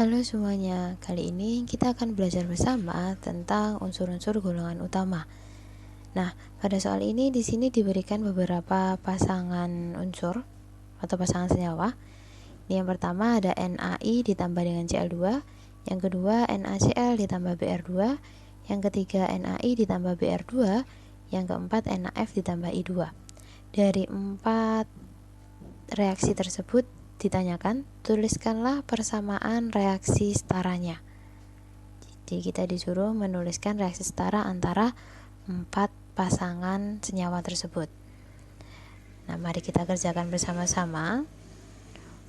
Halo semuanya, kali ini kita akan belajar bersama tentang unsur-unsur golongan utama. Nah, pada soal ini di sini diberikan beberapa pasangan unsur atau pasangan senyawa. Yang pertama ada NaI ditambah dengan Cl2, yang kedua NaCl ditambah Br2, yang ketiga NaI ditambah Br2, yang keempat NaF ditambah I2. Dari 4 reaksi tersebut ditanyakan, tuliskanlah persamaan reaksi setaranya. Jadi kita disuruh menuliskan reaksi setara antara 4 pasangan senyawa tersebut. Nah, mari kita kerjakan bersama-sama.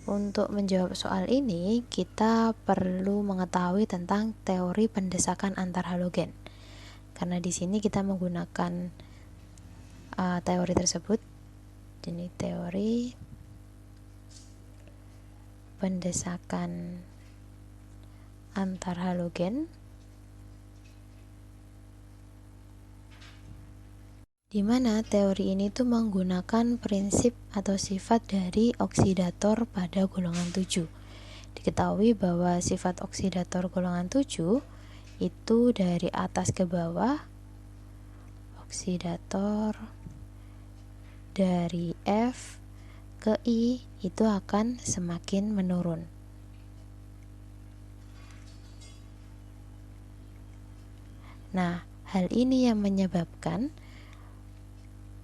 Untuk menjawab soal ini, kita perlu mengetahui tentang teori pendesakan antar halogen. Karena di sini kita menggunakan teori tersebut. Jadi teori pendesakan antar halogen, di mana teori ini tuh menggunakan prinsip atau sifat dari oksidator pada golongan 7. Diketahui bahwa sifat oksidator golongan 7 itu dari atas ke bawah, oksidator dari F ke I itu akan semakin menurun. Nah, hal ini yang menyebabkan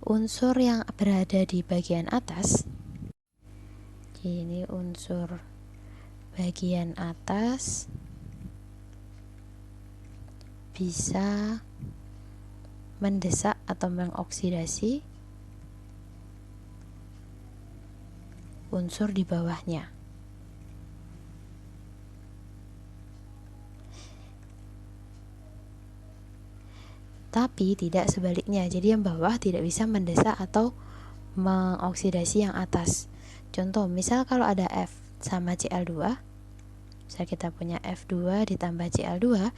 unsur yang berada di bagian atas, ini unsur bagian atas bisa mendesak atau mengoksidasi unsur di bawahnya. Tapi tidak sebaliknya, jadi yang bawah tidak bisa mendesak atau mengoksidasi yang atas. Contoh, misal kalau ada F sama Cl2, misal kita punya F2 ditambah Cl2,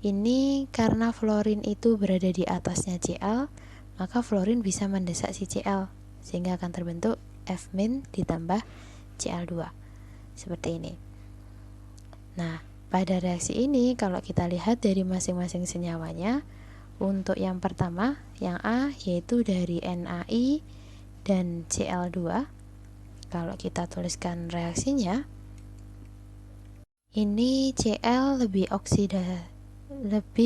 ini karena fluorin itu berada di atasnya Cl, maka fluorin bisa mendesak si Cl, sehingga akan terbentuk F- ditambah Cl2 seperti ini. Nah, pada reaksi ini kalau kita lihat dari masing-masing senyawanya, untuk yang pertama, yang A, yaitu dari NaI dan Cl2. Kalau kita tuliskan reaksinya, ini Cl lebih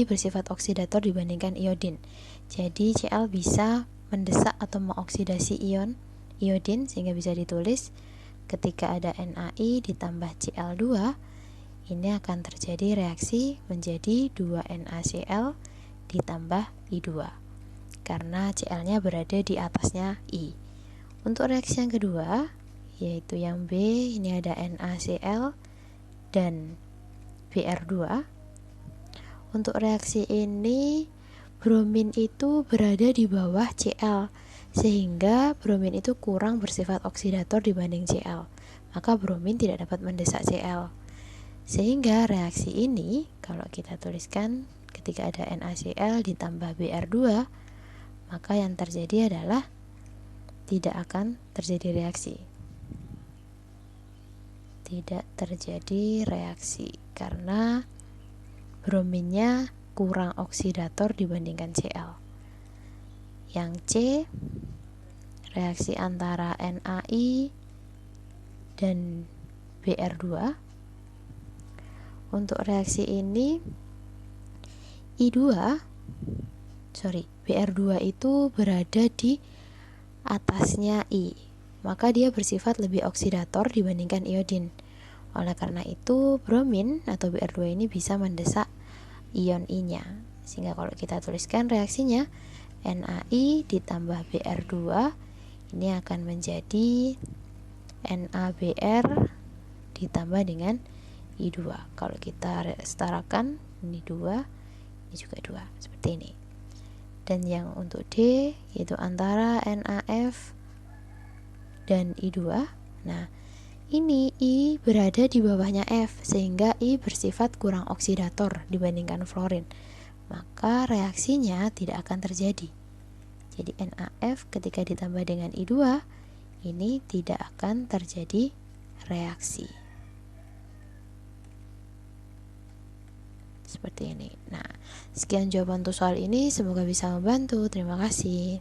bersifat oksidator dibandingkan iodin. Jadi Cl bisa mendesak atau mengoksidasi ion iodin, sehingga bisa ditulis ketika ada NaI ditambah Cl2, ini akan terjadi reaksi menjadi 2NaCl ditambah I2 karena Cl-nya berada di atasnya I. Untuk reaksi yang kedua, yaitu yang B, ini ada NaCl dan Br2. Untuk reaksi ini, bromin itu berada di bawah Cl, sehingga bromin itu kurang bersifat oksidator dibanding Cl. Maka bromin tidak dapat mendesak Cl. Sehingga reaksi ini, kalau kita tuliskan ketika ada NaCl ditambah Br2, maka yang terjadi adalah tidak akan terjadi reaksi. Tidak terjadi reaksi karena brominnya kurang oksidator dibandingkan Cl. Yang C, reaksi antara NaI dan Br2. Untuk reaksi ini Br2 itu berada di atasnya I, maka dia bersifat lebih oksidator dibandingkan iodin. Oleh karena itu, bromin atau Br2 ini bisa mendesak ion I-nya. Sehingga kalau kita tuliskan reaksinya, NaI ditambah Br2, ini akan menjadi NaBr ditambah dengan I2. Kalau kita setarakan, ini 2, ini juga 2, seperti ini. Dan yang untuk D, yaitu antara NaF dan I2. Nah, ini I berada di bawahnya F, sehingga I bersifat kurang oksidator dibandingkan fluorin. Maka reaksinya tidak akan terjadi. Jadi NaF ketika ditambah dengan I2, ini tidak akan terjadi reaksi. seperti ini. Nah, sekian jawaban untuk soal ini, semoga bisa membantu. Terima kasih.